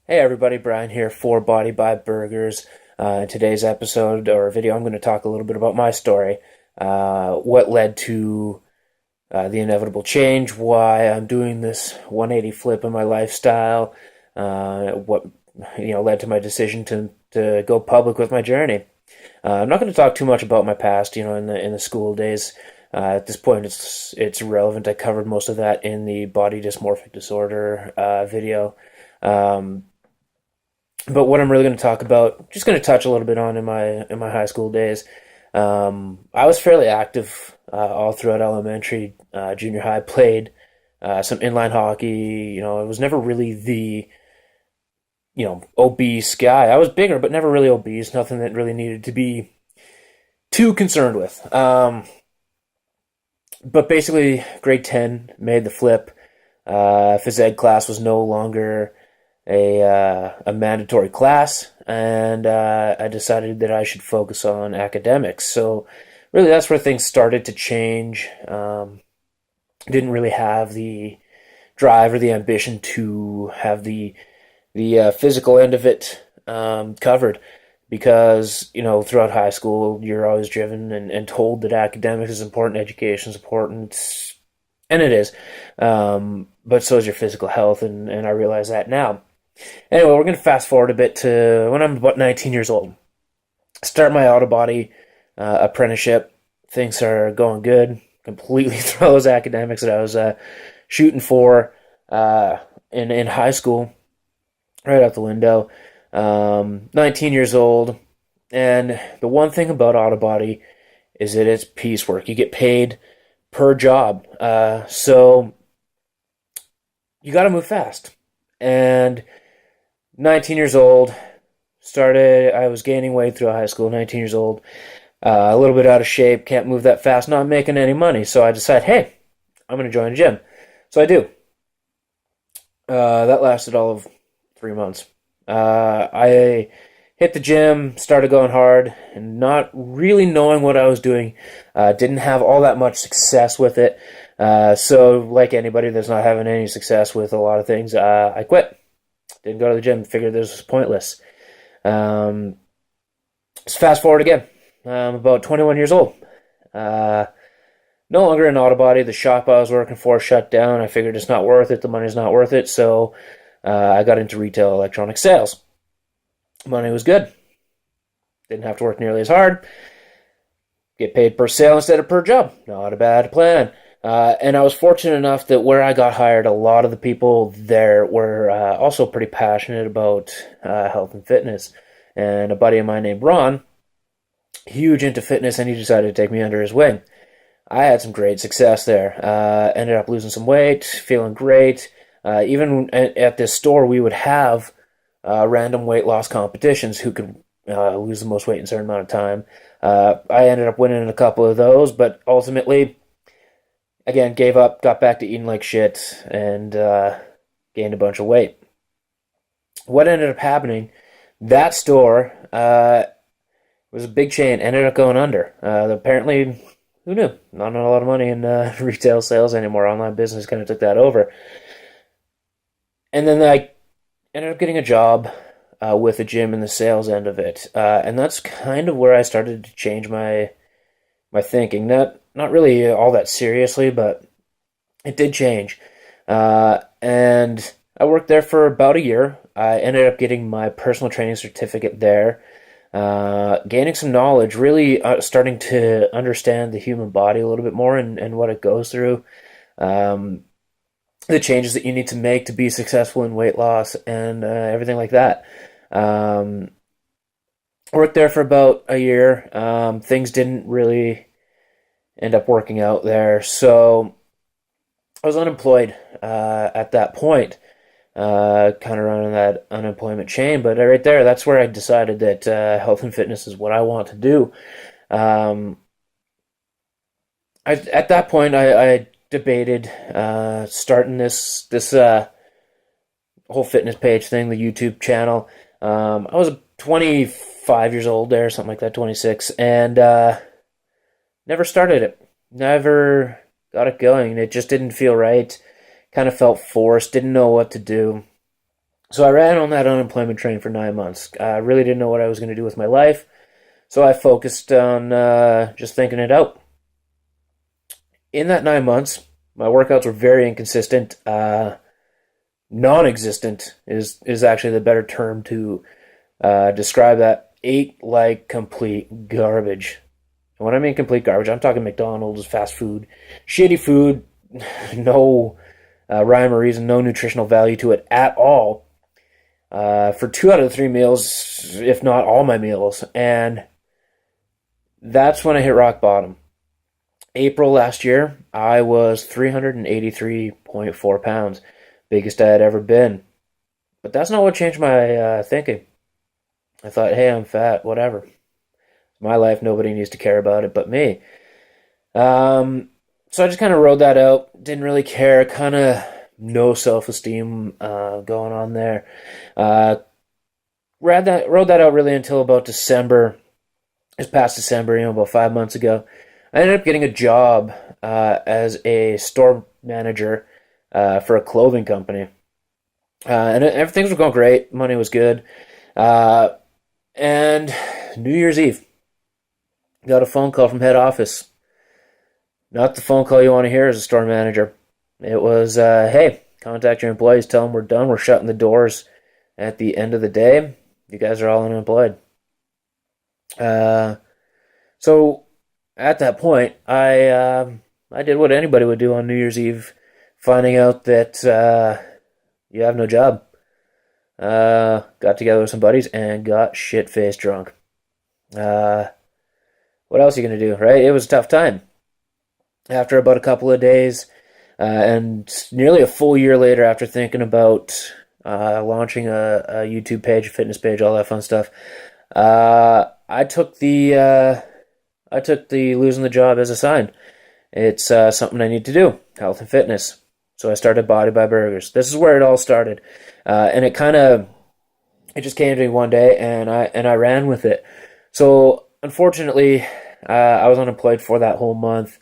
Hey everybody, Brian here for Body by Burgers. In today's episode or video, I'm going to talk a little bit about my story, what led to the inevitable change, why I'm doing this 180 flip in my lifestyle, what led to my decision to go public with my journey. I'm not going to talk too much about my past, in the school days. At this point, it's irrelevant. I covered most of that in the body dysmorphic disorder video. Um, but what I'm really going to talk about, just going to touch a little bit on in my high school days. I was fairly active all throughout elementary, junior high. Played some inline hockey. I was never really the obese guy. I was bigger, but never really obese. Nothing that really needed to be too concerned with. But basically, grade 10 made the flip. Phys ed class was no longer a mandatory class, and I decided that I should focus on academics. So really, that's where things started to change. Didn't really have the drive or the ambition to have the physical end of it covered, because throughout high school you're always driven and told that academics is important, education is important, and it is. But so is your physical health, and I realize that now. Anyway, we're going to fast forward a bit to when I'm about 19 years old. Start my auto body apprenticeship. Things are going good. Completely throw those academics that I was shooting for in high school right out the window. 19 years old. And the one thing about auto body is that it's piecework. You get paid per job. So you got to move fast. And 19 years old, I was gaining weight through high school, 19 years old, a little bit out of shape, can't move that fast, not making any money. So I decide, hey, I'm going to join a gym. So I do. That lasted all of 3 months. I hit the gym, started going hard, and not really knowing what I was doing. Didn't have all that much success with it. So like anybody that's not having any success with a lot of things, I quit. Didn't go to the gym. Figured this was pointless. Um, let's fast forward again. I'm about 21 years old. Uh, no longer in auto body. The shop I was working for shut down. I figured it's not worth it. The money's not worth it. So I got into retail electronic sales. Money was good. Didn't have to work nearly as hard. Get paid per sale instead of per job. Not a bad plan. And I was fortunate enough that where I got hired, a lot of the people there were also pretty passionate about health and fitness. And a buddy of mine named Ron, huge into fitness, and he decided to take me under his wing. I had some great success there. Ended up losing some weight, feeling great. Even at this store, we would have random weight loss competitions, who could lose the most weight in a certain amount of time. I ended up winning a couple of those, but ultimately, again, gave up, got back to eating like shit, and gained a bunch of weight. What ended up happening, that store was a big chain, ended up going under. Apparently, who knew? Not a lot of money in retail sales anymore. Online business kind of took that over. And then I ended up getting a job with a gym in the sales end of it. And that's kind of where I started to change my thinking. Not really all that seriously, but it did change. And I worked there for about a year. I ended up getting my personal training certificate there, gaining some knowledge, really starting to understand the human body a little bit more, and what it goes through, the changes that you need to make to be successful in weight loss, and everything like that. Um, Worked there for about a year. Things didn't really end up working out there. So I was unemployed at that point, kind of running that unemployment chain. But right there, that's where I decided that health and fitness is what I want to do. Um, at that point, I debated starting this whole fitness page thing, the YouTube channel. I was 25 years old there, something like that, 26, and never started it. Never got it going. It just didn't feel right. Kind of felt forced. Didn't know what to do. So I ran on that unemployment train for 9 months. I really didn't know what I was going to do with my life. So I focused on just thinking it out. In that 9 months, my workouts were very inconsistent. Non-existent is actually the better term to describe that. Ate like complete garbage. And when I mean complete garbage, I'm talking McDonald's, fast food, shitty food, no rhyme or reason, no nutritional value to it at all. For 2 out of the 3 meals, if not all my meals, and that's when I hit rock bottom. April last year, I was 383.4 pounds, biggest I had ever been. But that's not what changed my thinking. I thought, hey, I'm fat, whatever. My life, nobody needs to care about it but me. So I just kind of rode that out. Didn't really care. Kind of no self-esteem going on there. Rode that out really until about December. It was past December, about 5 months ago. I ended up getting a job as a store manager for a clothing company. And everything was going great. Money was good. And New Year's Eve, got a phone call from head office. Not the phone call you want to hear as a store manager. It was, hey, contact your employees, tell them we're done, we're shutting the doors at the end of the day. You guys are all unemployed. So at that point, I did what anybody would do on New Year's Eve, finding out that you have no job. Got together with some buddies and got shit-faced drunk. What else are you going to do, right? It was a tough time. After about a couple of days, and nearly a full year later, after thinking about launching a YouTube page, a fitness page, all that fun stuff, I took the losing the job as a sign. It's something I need to do, health and fitness. So I started Body by Burgers. This is where it all started, and it just came to me one day, and I ran with it. So unfortunately, I was unemployed for that whole month,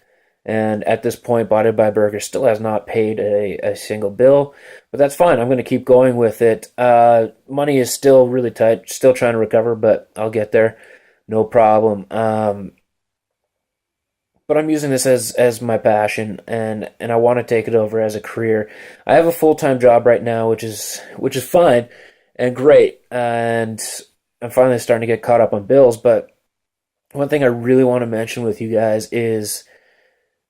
and at this point, Body by Burgers still has not paid a single bill, but that's fine. I'm going to keep going with it. Money is still really tight, still trying to recover, but I'll get there, no problem. But I'm using this as my passion, and I want to take it over as a career. I have a full-time job right now, which is fine and great, and I'm finally starting to get caught up on bills. But one thing I really want to mention with you guys is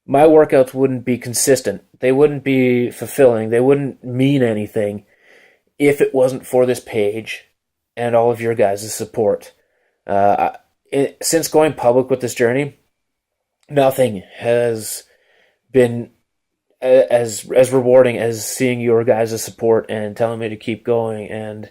my workouts wouldn't be consistent. They wouldn't be fulfilling. They wouldn't mean anything if it wasn't for this page and all of your guys' support. Since going public with this journey, nothing has been as rewarding as seeing your guys' support and telling me to keep going. And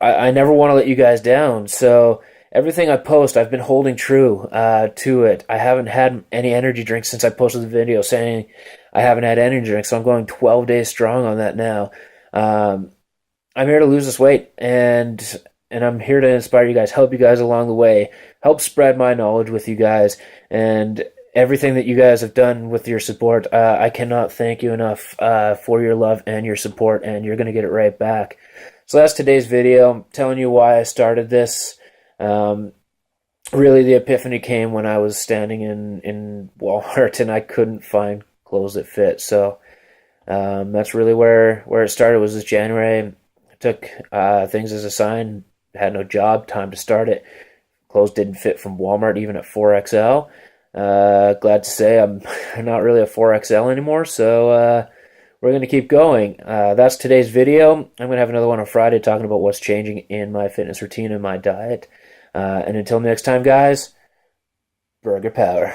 I never want to let you guys down. So everything I post, I've been holding true to it. I haven't had any energy drinks since I posted the video saying I haven't had energy drinks. So I'm going 12 days strong on that now. I'm here to lose this weight, and I'm here to inspire you guys, help you guys along the way, help spread my knowledge with you guys, and everything that you guys have done with your support. I cannot thank you enough for your love and your support, and you're going to get it right back. So that's today's video. I'm telling you why I started this. Really, the epiphany came when I was standing in Walmart and I couldn't find clothes that fit. So that's really where it started, was this January. I took things as a sign, had no job, time to start it. Clothes didn't fit from Walmart, even at 4XL. Glad to say I'm not really a 4XL anymore, so we're going to keep going. That's today's video. I'm going to have another one on Friday talking about what's changing in my fitness routine and my diet. And until next time, guys, burger power.